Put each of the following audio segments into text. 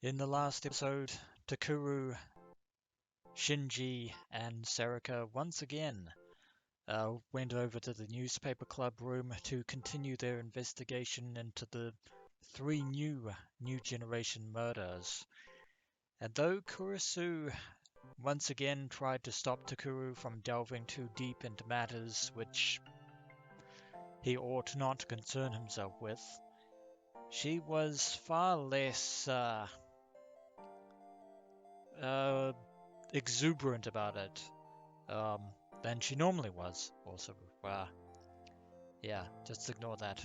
In the last episode, Takuru, Shinji, and Serika once again went over to the newspaper club room to continue their investigation into the three new generation murders. And though Kurusu once again tried to stop Takuru from delving too deep into matters which he ought not to concern himself with, she was far less exuberant about it than she normally was. Also, yeah, just ignore that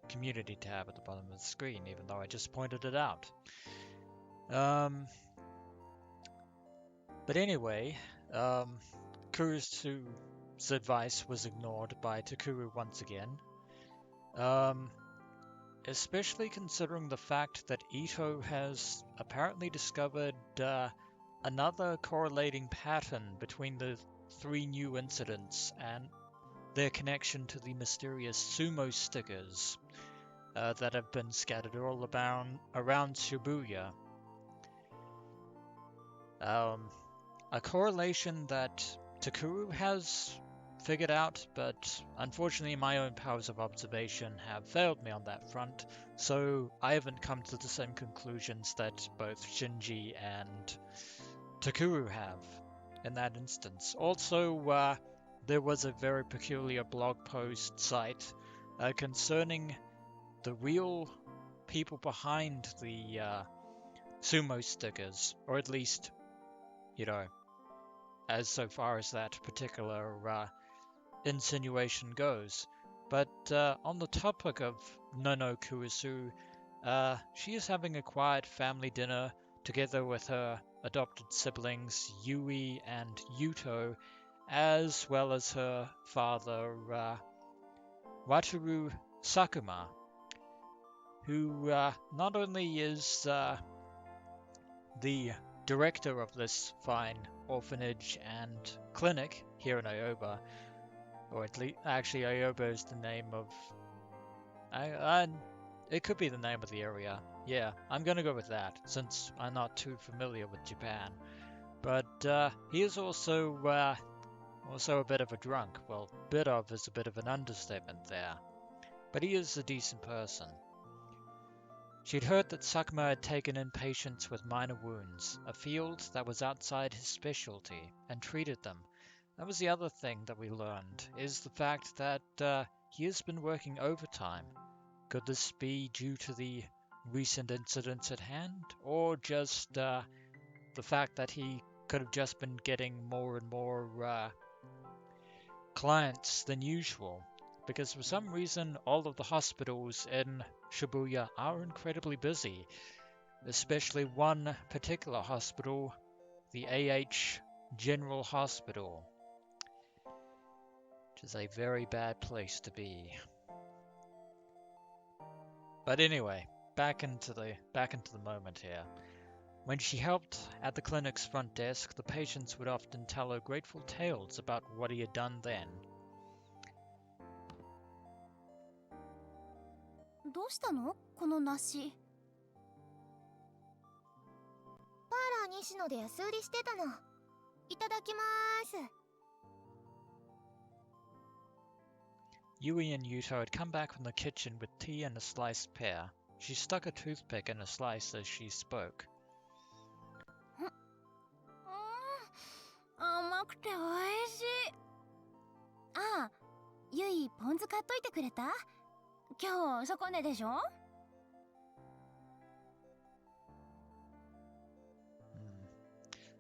community tab at the bottom of the screen, even though I just pointed it out. But anyway, Kurusu's advice was ignored by Takuru once again. Especially considering the fact that Ito has apparently discovered another correlating pattern between the three new incidents and their connection to the mysterious sumo stickers that have been scattered all around Shibuya. A correlation that Takuru has figured out, but unfortunately my own powers of observation have failed me on that front, so I haven't come to the same conclusions that both Shinji and Takuru have in that instance. Also, there was a very peculiar blog post site concerning the real people behind the sumo stickers, or at least, as so far as that particular insinuation goes. But on the topic of Nono Kurusu, she is having a quiet family dinner together with her adopted siblings Yui and Yuto, as well as her father Wataru Sakuma, who not only is the director of this fine orphanage and clinic here in Aoba, or at least, actually, Aoba is the name of. It could be the name of the area. Yeah, I'm gonna go with that, since I'm not too familiar with Japan. But he is also a bit of a drunk. Well, bit of is a bit of an understatement there. But he is a decent person. She'd heard that Sakuma had taken in patients with minor wounds, a field that was outside his specialty, and treated them. That was the other thing that we learned, is the fact that he has been working overtime. Could this be due to the recent incidents at hand, or just the fact that he could have just been getting more and more clients than usual? Because for some reason, all of the hospitals in Shibuya are incredibly busy, especially one particular hospital, the AH General Hospital, which is a very bad place to be. But anyway, back into the moment here. When she helped at the clinic's front desk, the patients would often tell her grateful tales about what he had done then. どうしたのこの梨。パーラー西野で安売りしてたの。いただきまーす。Yui and Yuto had come back from the kitchen with tea and a sliced pear. She stuck a toothpick in a slice as she spoke. 甘くておいしい。ああ、ゆいポン酢買っといてくれた？今日底値でしょ？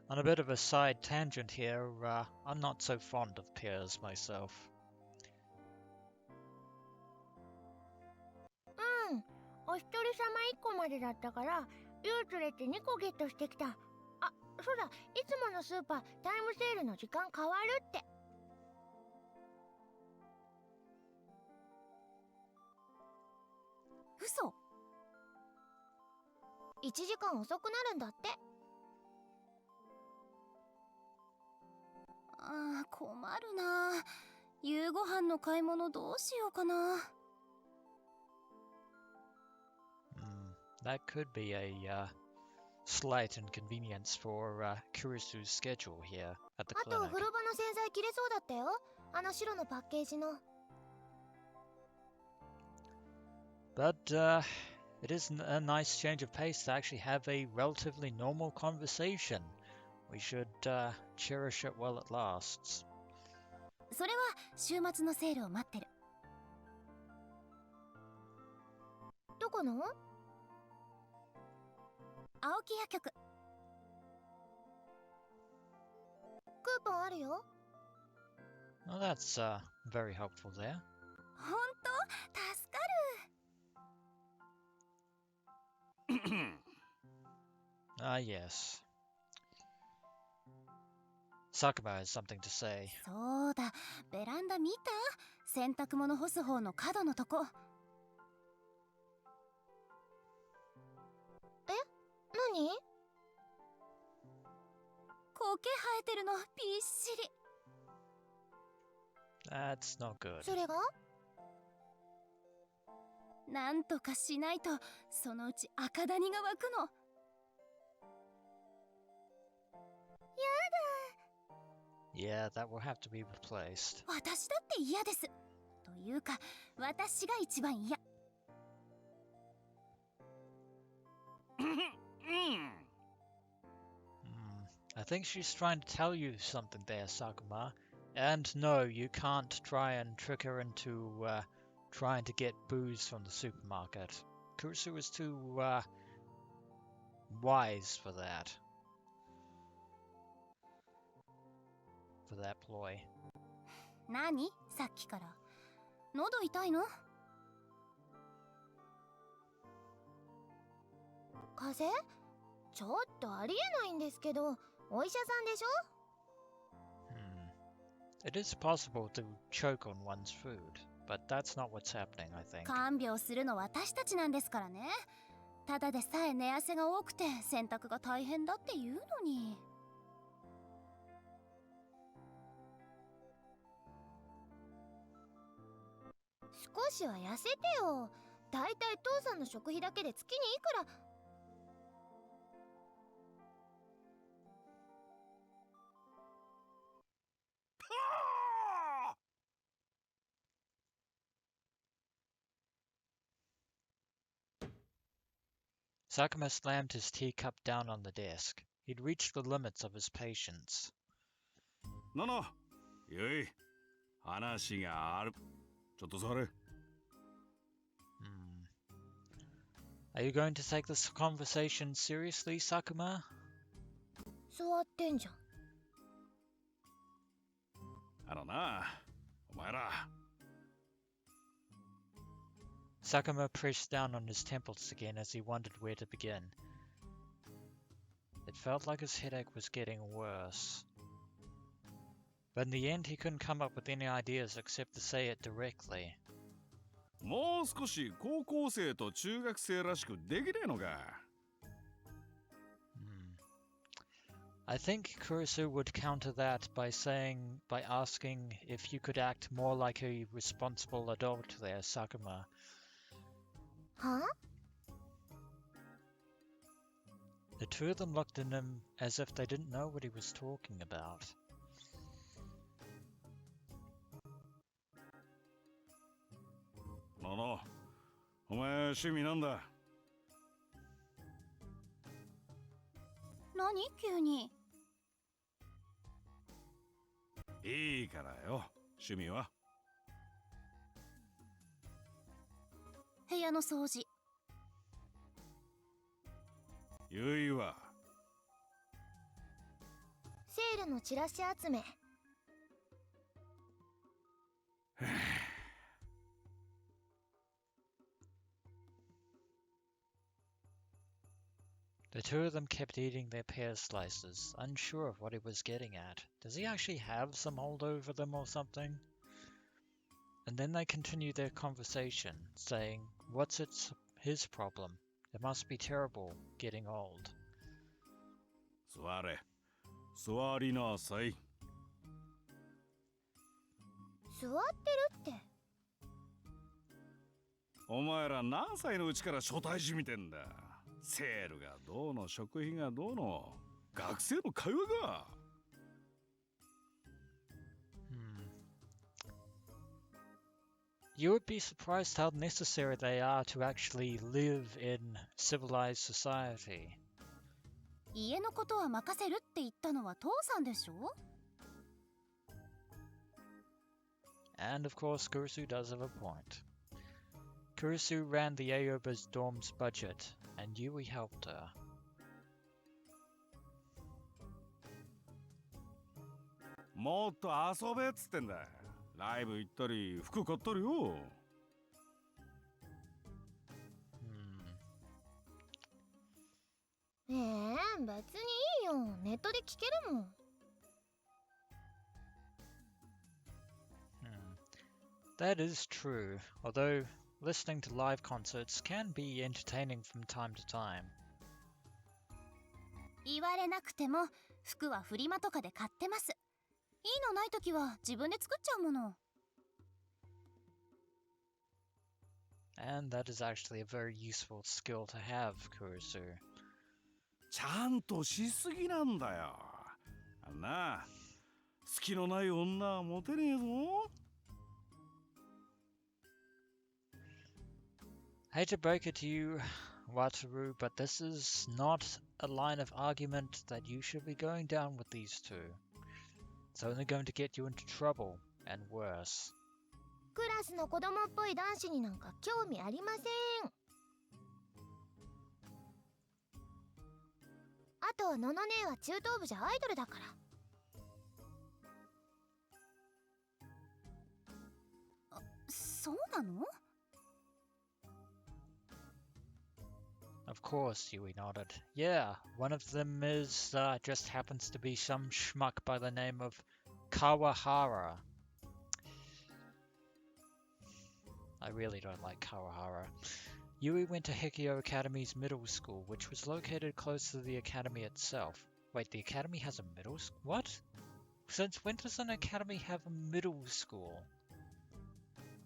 On a bit of a side tangent here, I'm not so fond of pears myself. お一人様1個までだったからユー連れて2個ゲットしてきた。あ、そうだ、いつものスーパータイムセールの時間変わるって。嘘。1時間遅くなるんだって。ああ、困るな。夕ご飯の買い物どうしようかな。That could be a slight inconvenience for Kurusu's schedule here at the あと clinic. 風呂場の洗剤切れそうだったよ。あの白のパッケージの。 But it is a nice change of pace to actually have a relatively normal conversation. We should cherish it while it lasts. それは週末のセールを待ってる。どこの？青木薬局。クーポンあるよ。 Well, that's very helpful there. ほんと？助かる。Ah, yes. Sakuma has something to say. そうだ、ベランダ見た？洗濯物干す方の角のとこ。何？苔生えてるのびっしり。That's not good. それが？なんとかしないと、そのうち赤谷が湧くの。 Yeah, that will have to be replaced. 私だって嫌です。というか、私が一番嫌。I think she's trying to tell you something there, Sakuma. And no, you can't try and trick her into trying to get booze from the supermarket. Kurusu is too wise for that. For that ploy. 何？さっきから。喉痛いの？風邪？ちょっとありえないんですけど、お医者さんでしょ？ It is possible to choke on one's food, but that's not what's happening, I think. 看病するの私たちなんですからね。ただでさえ寝汗が多くて洗濯が大変だって言うのに。少しは痩せてよ。だいたい父さんの食費だけで月にいくら。 Sakuma slammed his teacup down on the desk. He'd reached the limits of his patience. のの、よい、話がある。ちょっと座れ。Are you going to take this conversation seriously, Sakuma? 座ってんじゃん。あのな、お前ら。 Sakuma pressed down on his temples again as he wondered where to begin. It felt like his headache was getting worse. But in the end, he couldn't come up with any ideas except to say it directly. もう少し高校生と中学生らしくできねえのか。I think Kurusu would counter that by asking if you could act more like a responsible adult there, Sakuma. はあ？ The two of them looked at him as if they didn't know what he was talking about. のの、お前趣味なんだ。何急に。いいからよ、趣味は。部屋の掃除。ゆいは。セールのチラシ集め。 The two of them kept eating their pear slices, unsure of what he was getting at. Does he actually have some hold over them or something? And then they continued their conversation, saying, what's his problem? It must be terrible getting old. 座れ。座りなさい。座ってるって。お前ら何歳のうちから初対地見てんだ。セールがどうの食費がどうの学生の会話が。You would be surprised how necessary they are to actually live in civilized society. 家のことは任せるって言ったのは父さんでしょ。 And of course, Kurusu does have a point. Kurusu ran the Aoba's dorm's budget, and Yui helped her. もっと遊べっつってんだ。ライブ行ったり服買ったりよ。別にいいよ。ネットで聞けるもん。That is true, although listening to live concerts can be entertaining from time to time. 言われなくても服はフリマとかで買ってます。いいのないときは自分で作っちゃうもの。 And that is actually a very useful skill to have, Kurusu. ちゃんとしすぎなんだよ。あんな、隙のない女はモテねえぞ。Hate to break it to you, Wataru, but this is not a line of argument that you should be going down with these two. It's only going to get you into trouble, and worse. クラスの子供っぽい男子になんか興味ありません。あとのの姉は中等部じゃアイドルだから。そうなの？ Of course, Yui nodded. Yeah, one of them is, just happens to be some schmuck by the name of Kawahara. I really don't like Kawahara. Yui went to Hikio Academy's middle school, which was located close to the academy itself. Wait, the academy has a middle school? What? Since when does an academy have a middle school?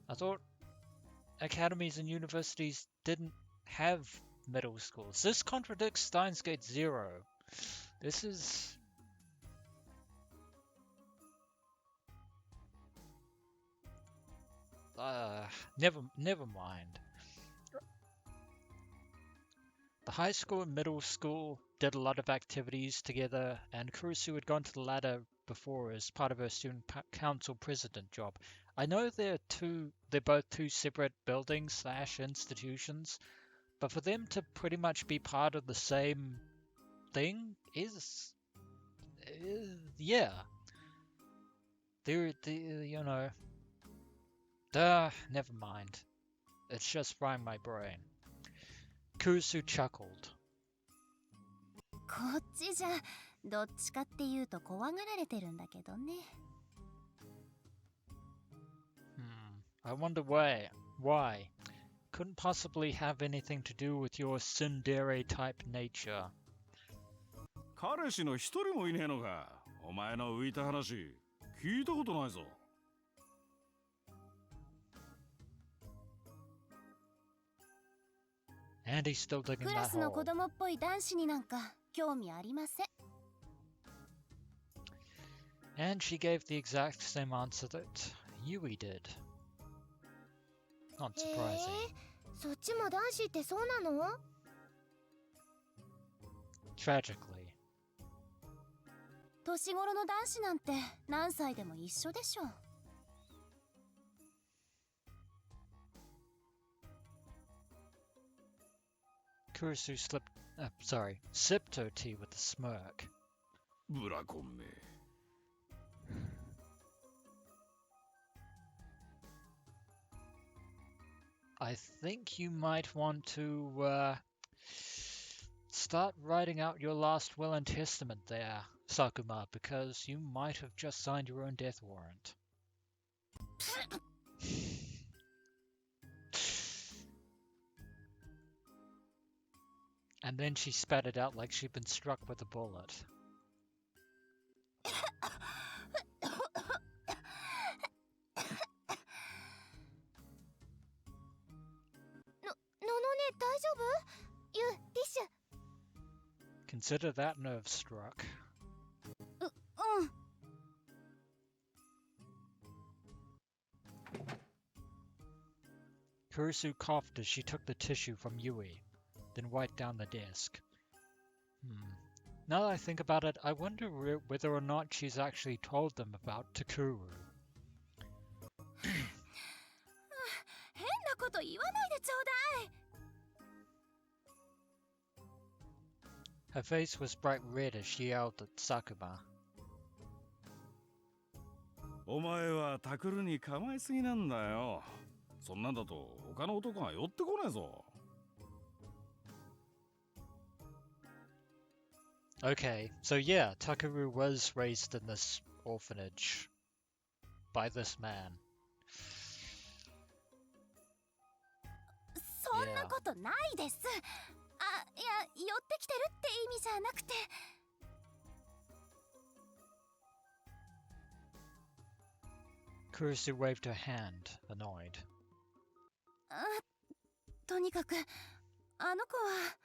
I thought academies and universities didn't have middle schools. This contradicts Steins Gate Zero. This is... never mind. The high school and middle school did a lot of activities together, and Kurusu had gone to the latter before as part of her student council president job. I know they're both two separate buildings / institutions, but for them to pretty much be part of the same thing is yeah. They're you know, never mind. It's just frying my brain. Kurusu chuckled. こっちじゃどっちかっていうと怖がられてるんだけどね。I wonder why? Couldn't possibly have anything to do with your tsundere type nature. 彼氏の一人もいねえのか。お前の浮いた話聞いたことないぞ。And he's still digging クラ that スの hole. 子供っぽい男子になんか興味ありません。 And she gave the exact same answer that Yui did. Not surprising. そっちも男子ってそうなの？ Tragically. 年頃の男子なんて何歳でも一緒でしょ。 Kurusu sipped her tea with a smirk. ブラコンめ。I think you might want to start writing out your last will and testament there, Sakuma, because you might have just signed your own death warrant. And then she spat it out like she'd been struck with a bullet. ののね大丈夫？ゆティッシュ。Consider that nerve struck. うん。 Kurusu coughed as she took the tissue from Yui, then wiped down the desk. Now that I think about it, I wonder whether or not she's actually told them about Takuru. 変なこと言わないでちょうだい。 Her face was bright red as she yelled at Sakuma. お前はタクルに構いすぎなんだよ。そんなんだと他の男が寄ってこないぞ。 Okay, so yeah, Takuru was raised in this orphanage by this man. そんなことないです。あ、いや、寄ってきてるって意味じゃなくて。Kurusu waved her hand, annoyed. あ、とにかく、あの子は。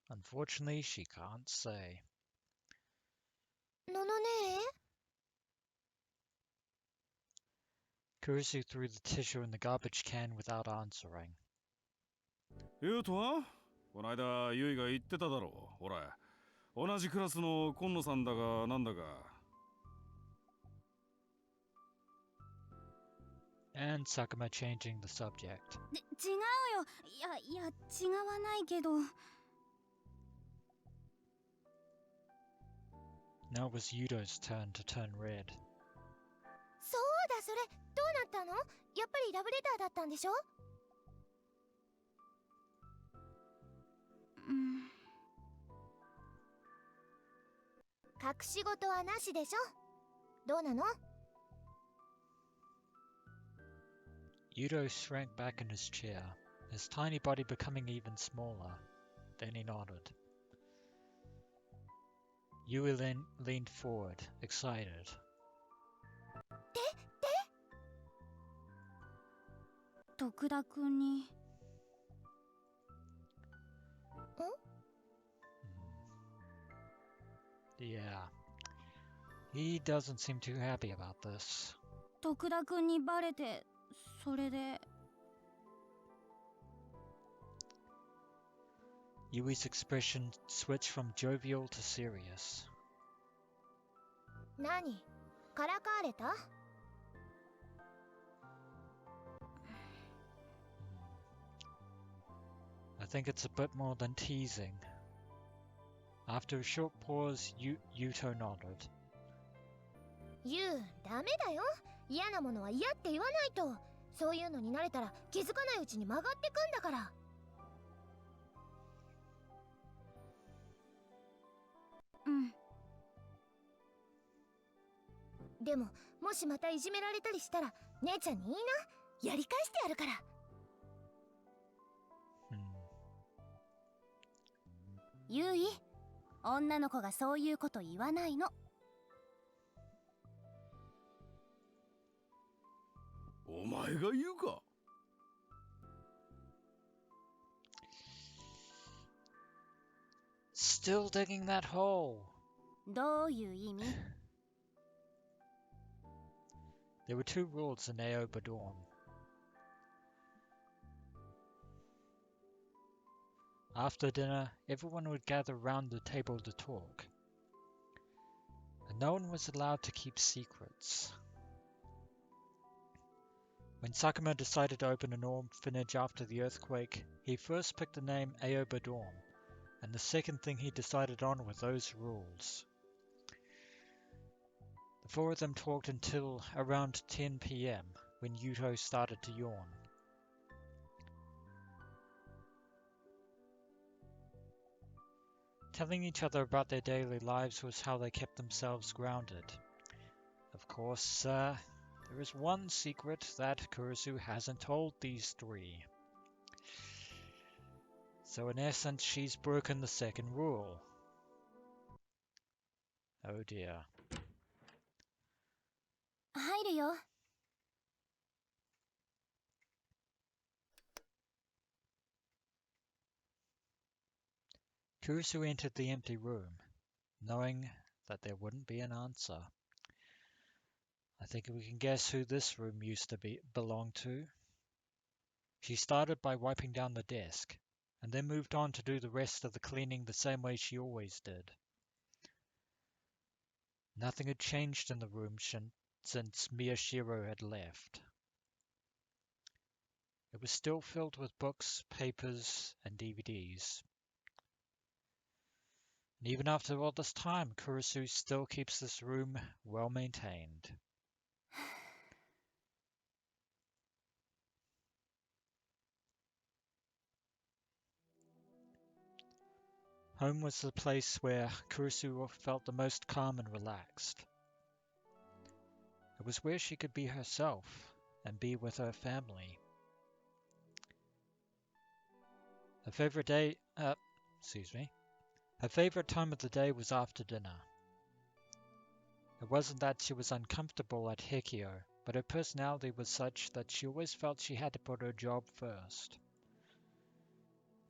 Unfortunately, she can't say. ののね Kurusu threw the tissue in the garbage can without answering. 言うとはこないだユイが言ってただろう。ほら、同じクラスの今野さんだがなんだか。 And Sakuma changing the subject. 違うよ。いや、違わないけど。 Now it was Yudo's turn to turn red. そうだ、それどうなったの？やっぱりラブレターだったんでしょ？隠し事はなしでしょ？どうなの？ Yudo shrank back in his chair, his tiny body becoming even smaller. Then he nodded. Yui leaned forward, excited. 徳田くんに。 Yeah. He doesn't seem too happy about this. 徳田くんにバレて、それで。 Yui's expression switched from jovial to serious. 何？からかわれた？ I think it's a bit more than teasing. After a short pause, Yuto nodded. ダメだよ。嫌なものは嫌って言わないと。そういうのに慣れたら気づかないうちに曲がってくんだから。うん。でも、もしまたいじめられたりしたら、姉ちゃんにいいな。やり返してやるから。ゆい、女の子がそういうこと言わないの。 お前が言うか。 Still digging that hole. どういう意味？ There were two rules in Aoba dorm. After dinner, everyone would gather round the table to talk. And no one was allowed to keep secrets. When Sakuma decided to open an orphanage after the earthquake, he first picked the name Aoba dorm, and the second thing he decided on were those rules. The four of them talked until around 10 p.m. when Yuto started to yawn. Telling each other about their daily lives was how they kept themselves grounded. Of course, there is one secret that Kurusu hasn't told these three. So in essence, she's broken the second rule. Oh dear. 入るよ。Kurusu entered the empty room, knowing that there wouldn't be an answer. I think we can guess who this room used to belong to. She started by wiping down the desk, and then moved on to do the rest of the cleaning the same way she always did. Nothing had changed in the room since Miyashiro had left. It was still filled with books, papers, and DVDs. And even after all this time, Kurusu still keeps this room well maintained. Home was the place where Kurusu felt the most calm and relaxed. It was where she could be herself and be with her family. Her favorite time of the day was after dinner. It wasn't that she was uncomfortable at Hekio, but her personality was such that she always felt she had to put her job first.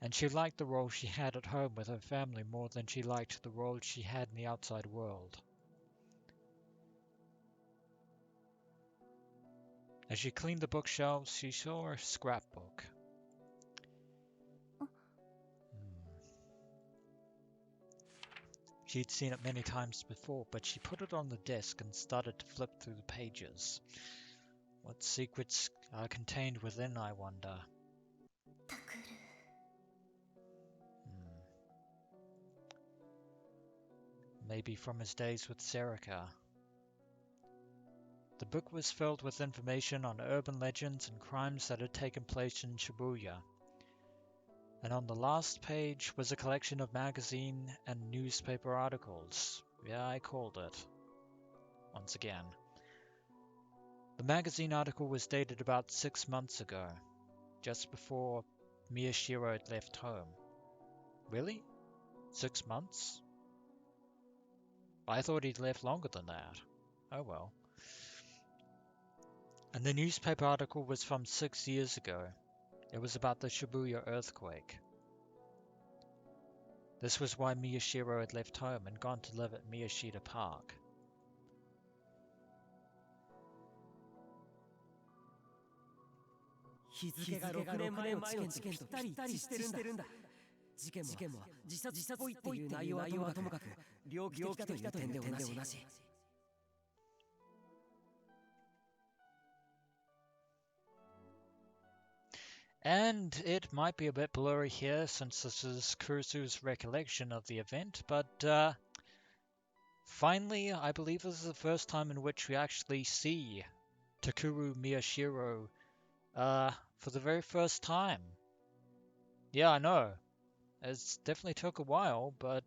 And she liked the role she had at home with her family more than she liked the role she had in the outside world. As she cleaned the bookshelves, she saw a scrapbook. She'd seen it many times before, but she put it on the desk and started to flip through the pages. What secrets are contained within, I wonder? Maybe from his days with Serika. The book was filled with information on urban legends and crimes that had taken place in Shibuya. And on the last page was a collection of magazine and newspaper articles. Yeah, I called it. Once again. The magazine article was dated about 6 months ago, just before Miyashiro had left home. Really? 6 months? I thought he'd left longer than that. Oh well. And the newspaper article was from 6 years ago. It was about the Shibuya earthquake. This was why Miyashiro had left home and gone to live at Miyashita Park. And it might be a bit blurry here since this is Kurusu's recollection of the event, but finally, I believe this is the first time in which we actually see Takuru Miyashiro for the very first time. Yeah, I know. It definitely took a while, but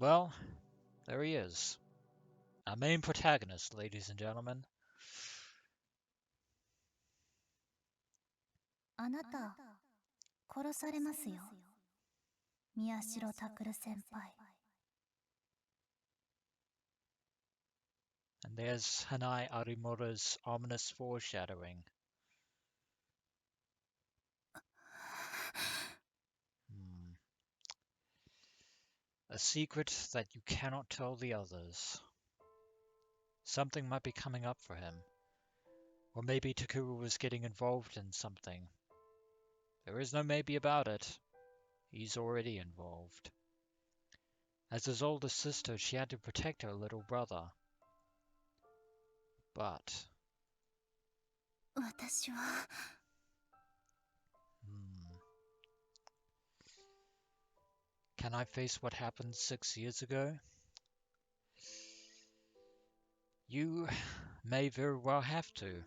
well, there he is. Our main protagonist, ladies and gentlemen. あなた、殺されますよ。宮代拓先輩。And there's Hanai Arimura's ominous foreshadowing. A secret that you cannot tell the others. Something might be coming up for him. Or maybe Takuru was getting involved in something. There is no maybe about it. He's already involved. As his older sister, she had to protect her little brother. But... 私は... Can I face what happened 6 years ago? You may very well have to.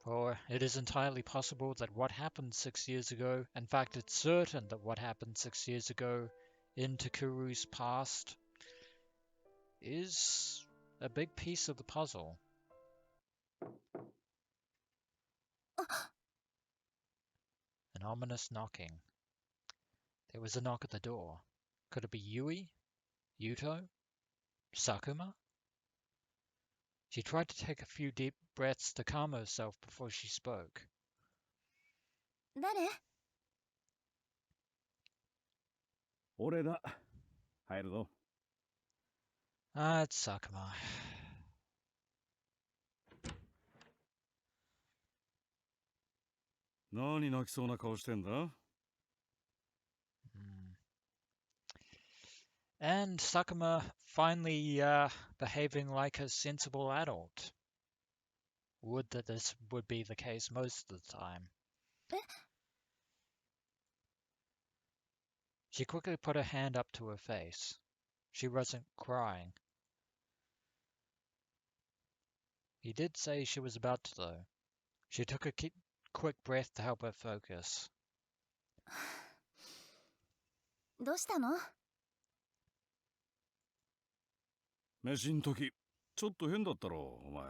For it is entirely possible that what happened 6 years ago, in fact it's certain that what happened 6 years ago in Takuru's past, is a big piece of the puzzle. An ominous knocking. There was a knock at the door. Could it be Yui? Yuto? Sakuma? She tried to take a few deep breaths to calm herself before she spoke. 誰？俺だ。入るぞ。Ah, it's Sakuma. 何泣きそうな顔してんだ？ And Sakuma finally behaving like a sensible adult. Would that this would be the case most of the time. She quickly put her hand up to her face. She wasn't crying. He did say she was about to, though. She took a quick breath to help her focus. どうしたの？飯ん時、ちょっと変だったろ、お前。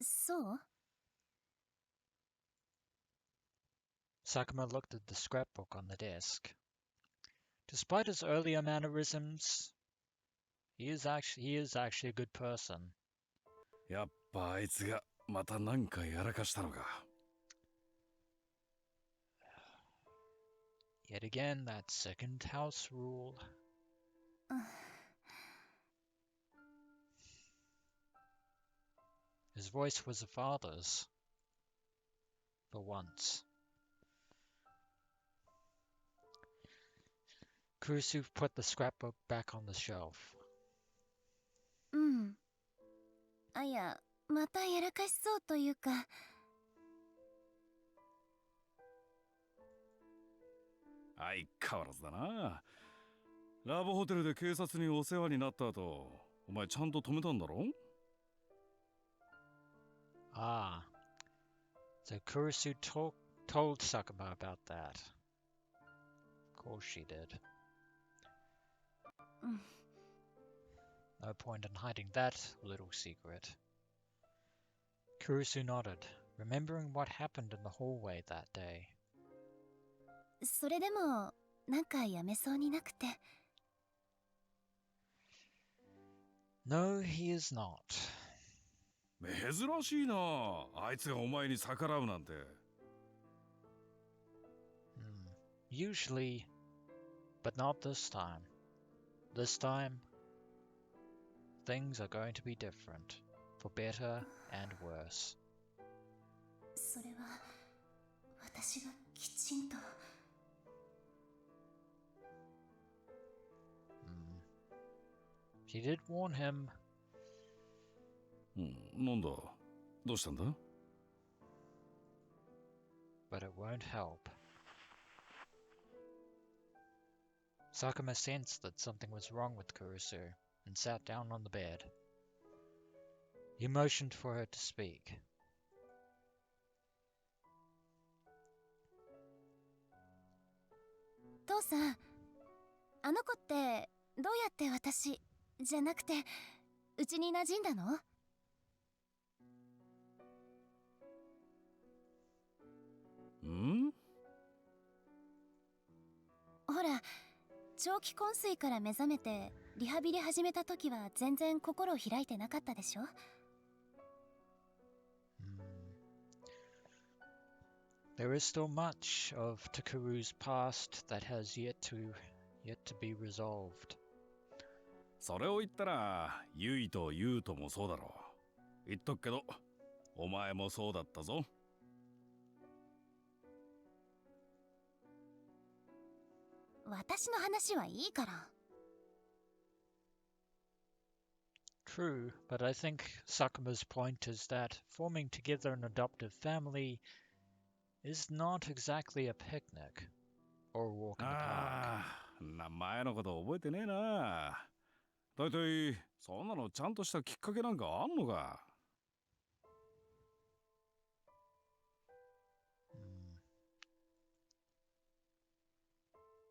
そう？ Sakuma looked at the scrapbook on the desk. Despite his earlier mannerisms, he is actually a good person. やっぱあいつがまた何かやらかしたのか。Yet again, that second house rule. His voice was a father's. For once. Kurusu put the scrapbook back on the shelf. うん。あ、いや、またやらかしそうというか。相変わらずだな。ラブホテルで警察にお世話になった後、お前ちゃんと止めたんだろ？ Ah. So Kurusu told Sakuma about that. Of course she did. No point in hiding that little secret. Kurusu nodded, remembering what happened in the hallway that day. それでも、なんかやめそうになくて。No, he is not. 珍しいな。あいつがお前に逆らうなんて。Usually, but not this time. This time, things are going to be different, for better and worse. それは、私がきちんと。She did warn him. なんだ？どうしたんだ？ But it won't help. Sakuma sensed that something was wrong with Kurusu and sat down on the bed. He motioned for her to speak. 父さん、あの子ってどうやって私じゃなくてうちに馴染んだの？ほら、長期昏睡から目覚めてリハビリ始めた時は全然心を開いてなかったでしょ？ There is still much of Takuru's past that has yet to be resolved. それを言ったら、ユイとユウともそうだろう。言っとくけど、お前もそうだったぞ。私の話はいいから。True, but I think Sakuma's point is that forming together an adoptive family is not exactly a picnic or a walk in the park. ああ、名前のこと覚えてねえな。だいたいそんなのちゃんとしたきっかけなんかあんのか？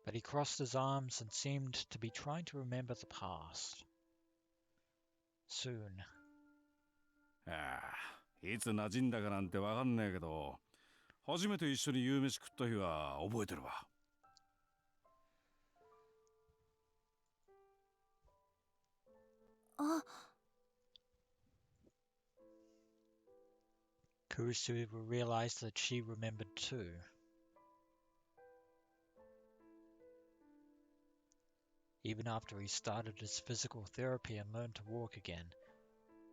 But he crossed his arms and seemed to be trying to remember the past. Soon. ああ、いつ馴染んだかなんてわかんねえけど、初めて一緒に夕飯食った日は覚えてるわ。Kurusu realized that she remembered too. Even after he started his physical therapy and learned to walk again,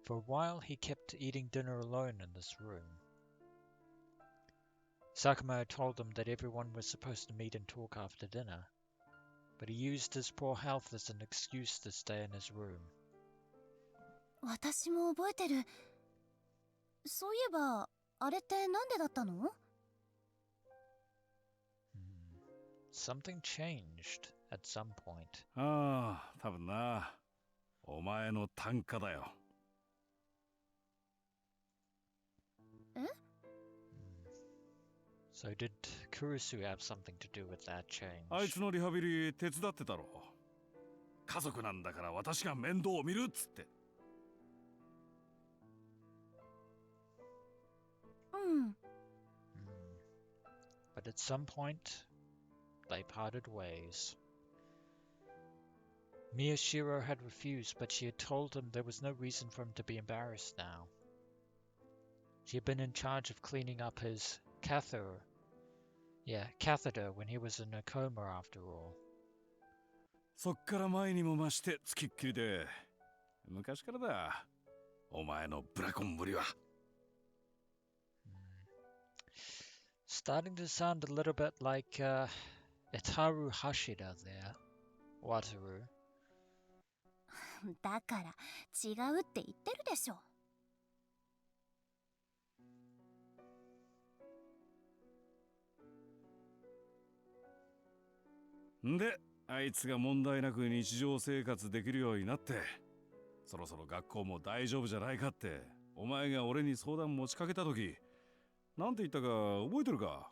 for a while he kept eating dinner alone in this room. Sakuma had told him that everyone was supposed to meet and talk after dinner, but he used his poor health as an excuse to stay in his room. 私も覚えてる。そういえば、あれってなんでだったの？ Something changed at some point. ああ、多分な。お前の単価だよ。So did Kurusu have something to do with that change? あいつのリハビリ手伝ってたろ。家族なんだから私が面倒を見るっつって。But at some point, they parted ways. Miyashiro had refused, but she had told him there was no reason for him to be embarrassed now. She had been in charge of cleaning up his catheter when he was in a coma after all. そっから前にも増してつきっきりで。昔からだ。お前のブラコンぶりは。Starting to sound a little bit like Itaru Hashida there, Wataru. だから違うって言ってるでしょ。んで、あいつが問題なく日常生活できるようになって、そろそろ学校も大丈夫じゃないかって、お前が俺に相談持ちかけたとき、なんて言ったか覚えてるか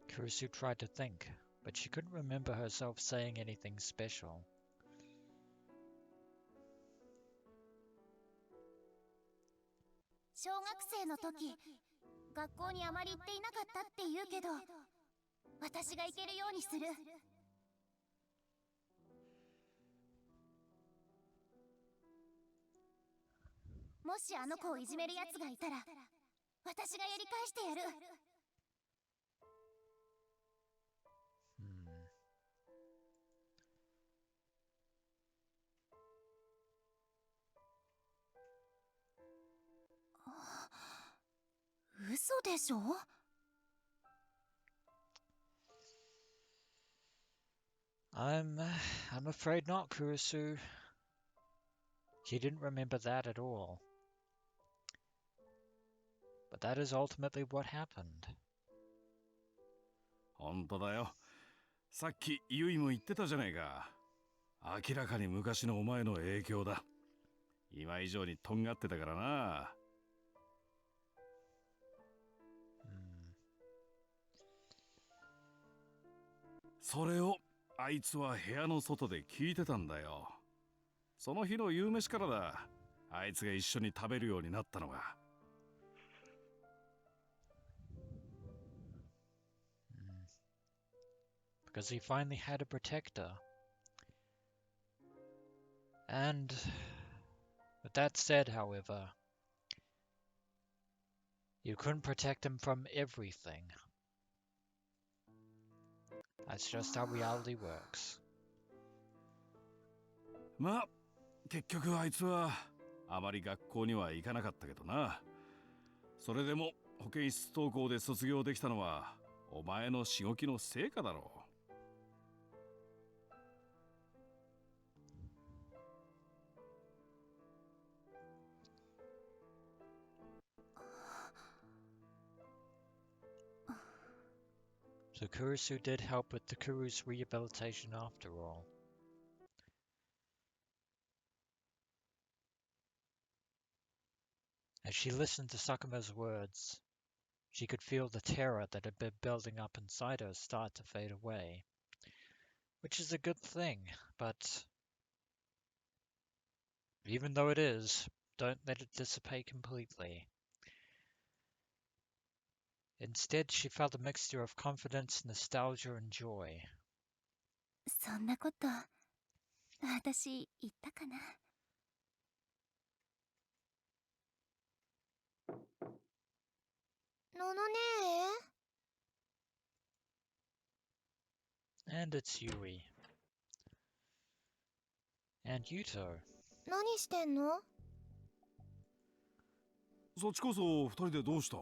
？Kurusu tried to think, but she couldn't remember herself saying anything special. 小学生の時、学校にあまり行っていなかったって言うけど、私が行けるようにする。もしあの子をいじめるやつがいたら、私がやり返してやる。嘘でしょ？ I'm afraid not, Kurusu. She didn't remember that at all. But that is ultimately what happened. 本当だよ。さっきユイも言ってたじゃないか。明らかに昔のお前の影響だ。今以上にとんがってたからな。それをあいつは部屋の外で聞いてたんだよ。その日の夕飯からだ。あいつが一緒に食べるようになったのが。Because he finally had a protector. And with that said, however, you couldn't protect him from everything. That's just how reality works. まあ、結局あいつはあまり学校には行かなかったけどな。それでも保健室登校で卒業できたのはお前のしごきの成果だろう。So Kurusu did help with Takuru's rehabilitation after all. As she listened to Sakuma's words, she could feel the terror that had been building up inside her start to fade away. Which is a good thing, but even though it is, don't let it dissipate completely. Instead, she felt a mixture of confidence, nostalgia, and joy. そんなこと私言ったかな。ののね And it's Yui. And Yuto. え、何してんの？そっちこそ二人でどうした？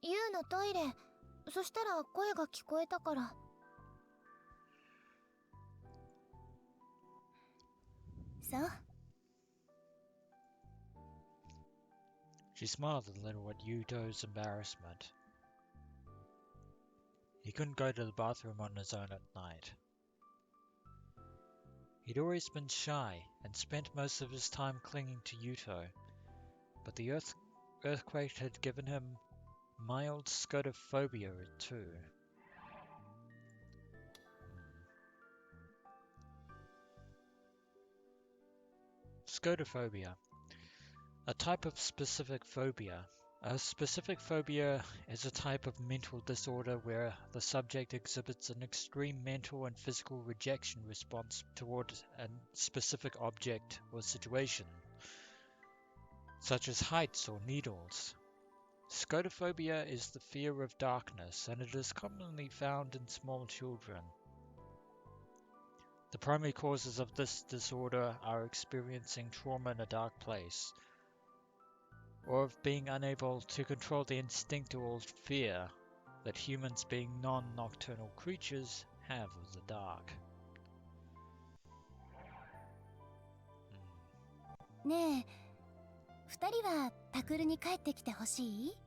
ユウのトイレ。そしたら声が聞こえたから。そう。She smiled a little at Yuto's embarrassment. He couldn't go to the bathroom on his own at night. He'd always been shy and spent most of his time clinging to Yuto, but the earthquake had given him mild scotophobia too. Scotophobia. A type of specific phobia. A specific phobia is a type of mental disorder where the subject exhibits an extreme mental and physical rejection response toward a specific object or situation, such as heights or needles. Scotophobia is the fear of darkness, and it is commonly found in small children. The primary causes of this disorder are experiencing trauma in a dark place, or of being unable to control the instinctual fear that humans, being non-nocturnal creatures, have of the dark. ねえ、二人はタクルに帰ってきてほしい？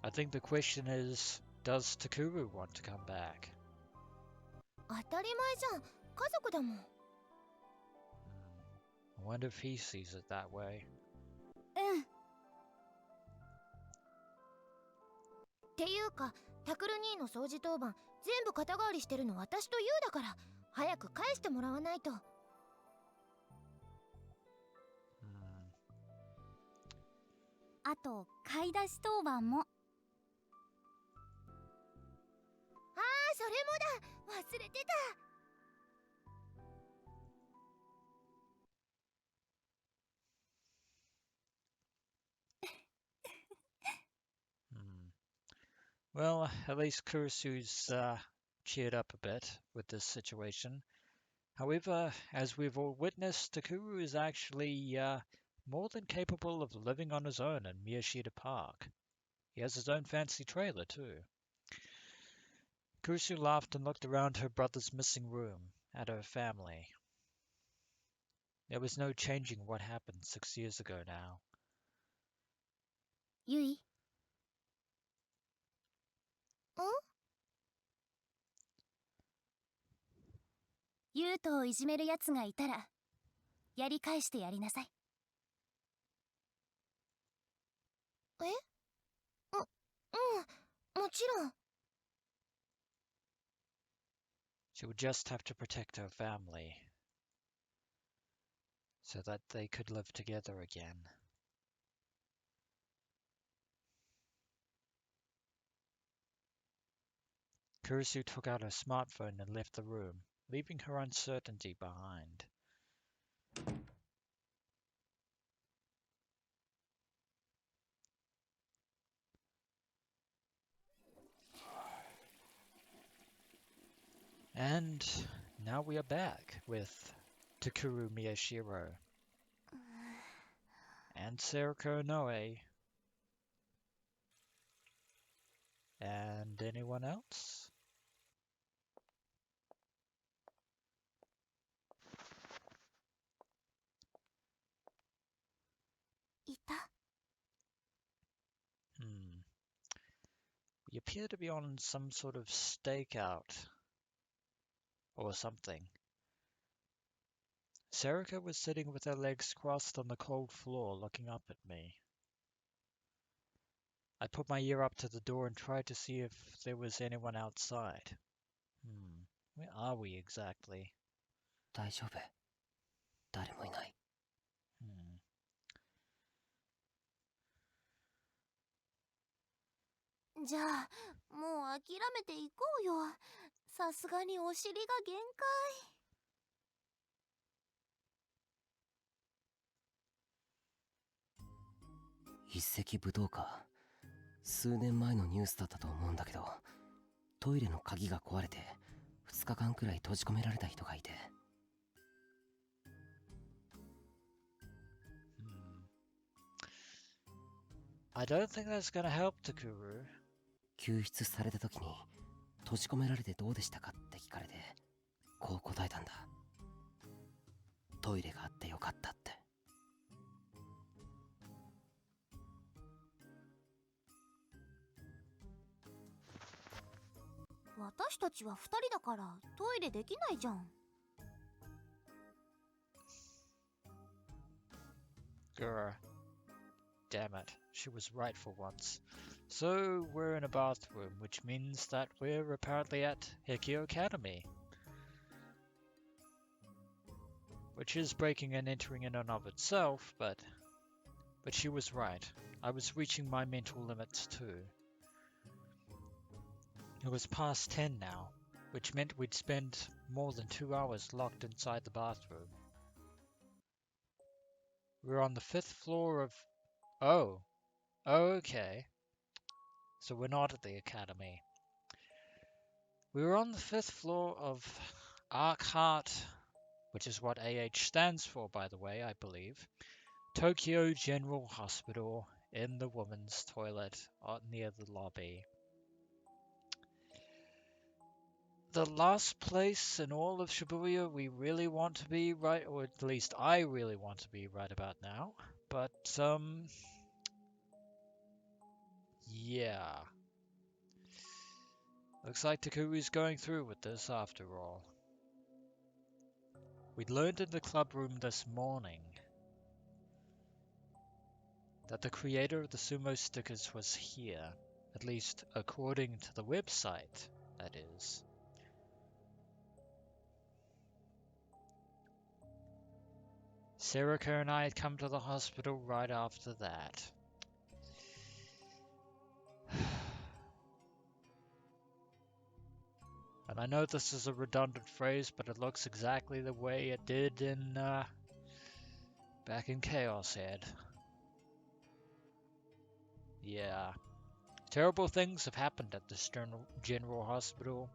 I think the question is, does Takuru want to come back? 当たり前じゃん。家族だもん。I wonder if he sees it that way. うん。っていうか、タクル兄の掃除当番全部肩代わりしてるの私とユウだから、早く返してもらわないと。あと買い出し当番も。それもだ。忘れてた。Well, at least Kurusu's cheered up a bit with this situation. However, as we've all witnessed, Takuru is actually more than capable of living on his own in Miyashita Park. He has his own fancy trailer too. Kurusu laughed and looked around her brother's missing room, at her family. There was no changing what happened 6 years ago now. ユイ。ユウトをいじめるやつがいたらやり返してやりなさい。え？もちろん。She would just have to protect her family, so that they could live together again. Kurusu took out her smartphone and left the room, leaving her uncertainty behind. And now we are back with Takuru Miyashiro and Seiko Noe. And anyone else? We appear to be on some sort of stakeout or something. Serica was sitting with her legs crossed on the cold floor looking up at me. I put my ear up to the door and tried to see if there was anyone outside. Where are we exactly? 大丈夫。誰もいない。じゃあもう諦めていこうよ。さすがにお尻が限界。一石舞踏家。数年前のニュースだったと思うんだけど、トイレの鍵が壊れて2日間くらい閉じ込められた人がいて。I don't think that's gonna help, Takuru. 救出された時に閉じ込められてどうでしたかって聞かれて、こう答えたんだ。トイレがあってよかったって。私たちは2人だからトイレできないじゃん。Grr. Damn it, she was right for once. So we're in a bathroom, which means that we're apparently at Hikio Academy. Which is breaking and entering in and of itself, but she was right. I was reaching my mental limits too. It was past 10 now, which meant we'd spend more than 2 hours locked inside the bathroom. We were on the 5th floor of... Oh, okay. So we're not at the academy. We were on the 5th floor of Heart, which is what AH stands for, by the way, I believe. Tokyo General Hospital, in the women's toilet near the lobby. The last place in all of Shibuya we really want to be right, or at least I really want to be right about now. But, yeah. Looks like Takuru's going through with this after all. We'd learned in the club room this morning that the creator of the sumo stickers was here, at least according to the website, that is. Sarika and I had come to the hospital right after that. And I know this is a redundant phrase, but it looks exactly the way it did in, back in ChäoS Head. Yeah. Terrible things have happened at this general hospital.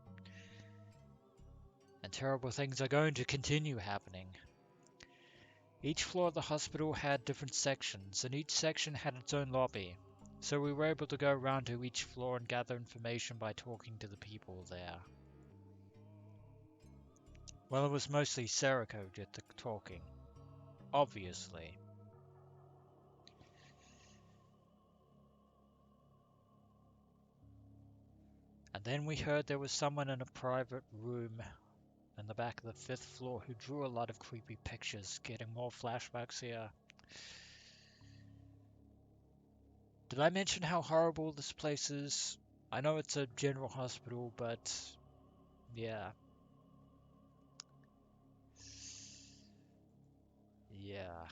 And terrible things are going to continue happening. Each floor of the hospital had different sections, and each section had its own lobby. So we were able to go around to each floor and gather information by talking to the people there. Well, it was mostly Sariko who did the talking. Obviously. And then we heard there was someone in a private room in the back of the 5th floor who drew a lot of creepy pictures, getting more flashbacks here. Did I mention how horrible this place is? I know it's a general hospital, but yeah. Yeah.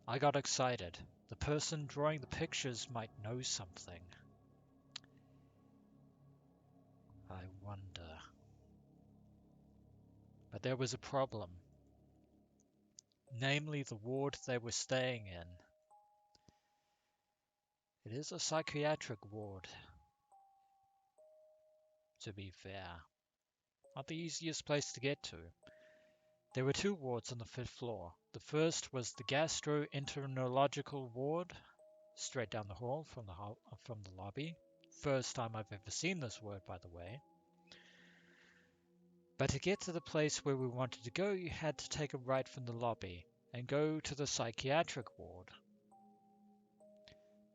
I got excited. The person drawing the pictures might know something. I wonder. But there was a problem. Namely, the ward they were staying in. It is a psychiatric ward. To be fair. Not the easiest place to get to. There were 2 wards on the 5th floor. The first was the gastroenterological ward, straight down the hall from the lobby. First time I've ever seen this word, by the way. But to get to the place where we wanted to go, you had to take a right from the lobby and go to the psychiatric ward.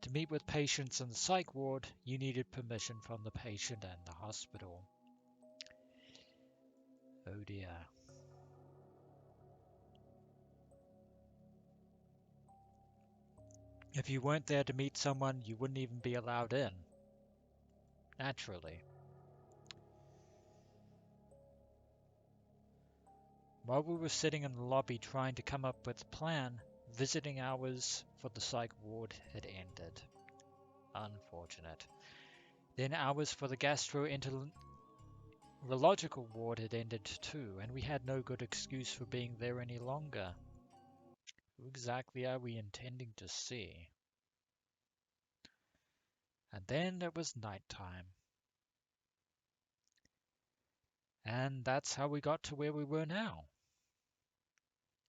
To meet with patients in the psych ward, you needed permission from the patient and the hospital. Oh dear. If you weren't there to meet someone, you wouldn't even be allowed in. Naturally. While we were sitting in the lobby trying to come up with a plan, visiting hours for the psych ward had ended. Unfortunate. Then hours for the gastroenterological ward had ended too, and we had no good excuse for being there any longer. Who exactly are we intending to see? And then it was night time. And that's how we got to where we were now.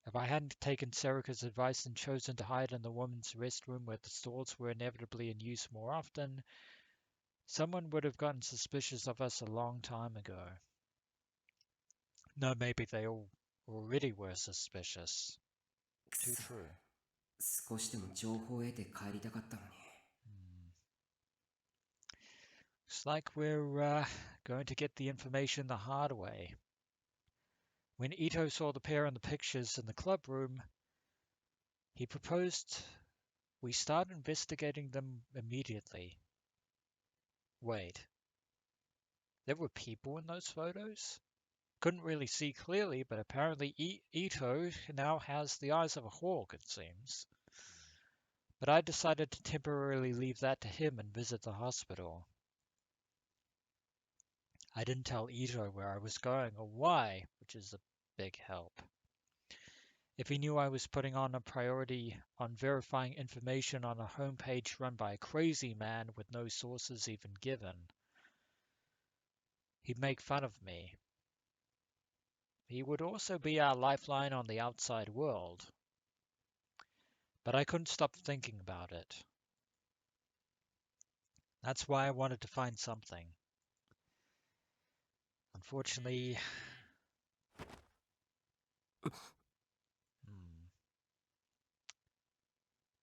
If I hadn't taken Serica's advice and chosen to hide in the woman's restroom where the stalls were inevitably in use more often, someone would have gotten suspicious of us a long time ago. No, maybe they all already were suspicious. Too true. 少しでも情報を得て帰りたかったのに。Looks like we're going to get the information the hard way. When Ito saw the pair in the pictures in the club room, he proposed we start investigating them immediately. Wait. There were people in those photos? Couldn't really see clearly, but apparently Ito now has the eyes of a hawk, it seems. But I decided to temporarily leave that to him and visit the hospital. I didn't tell Ito where I was going or why, which is a big help. If he knew I was putting on a priority on verifying information on a homepage run by a crazy man with no sources even given, he'd make fun of me. He would also be our lifeline on the outside world. But I couldn't stop thinking about it. That's why I wanted to find something. Unfortunately,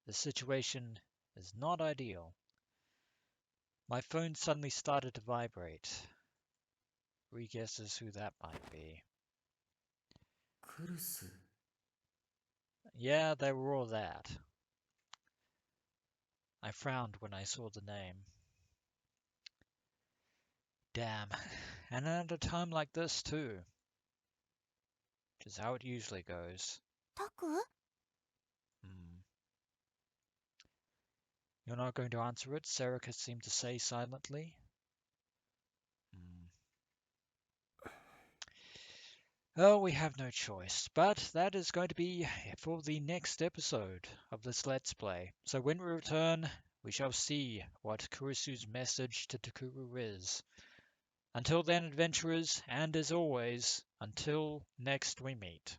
the situation is not ideal. My phone suddenly started to vibrate. Three guesses who that might be. Kurusu. Yeah, they were all that. I frowned when I saw the name. Damn, and at a time like this too. Which is how it usually goes. タク You're not going to answer it, Serica seemed to say silently. Oh, we have no choice, but that is going to be for the next episode of this Let's Play. So when we return, we shall see what Kurusu's message to Takuru is. Until then, adventurers, and as always, until next we meet.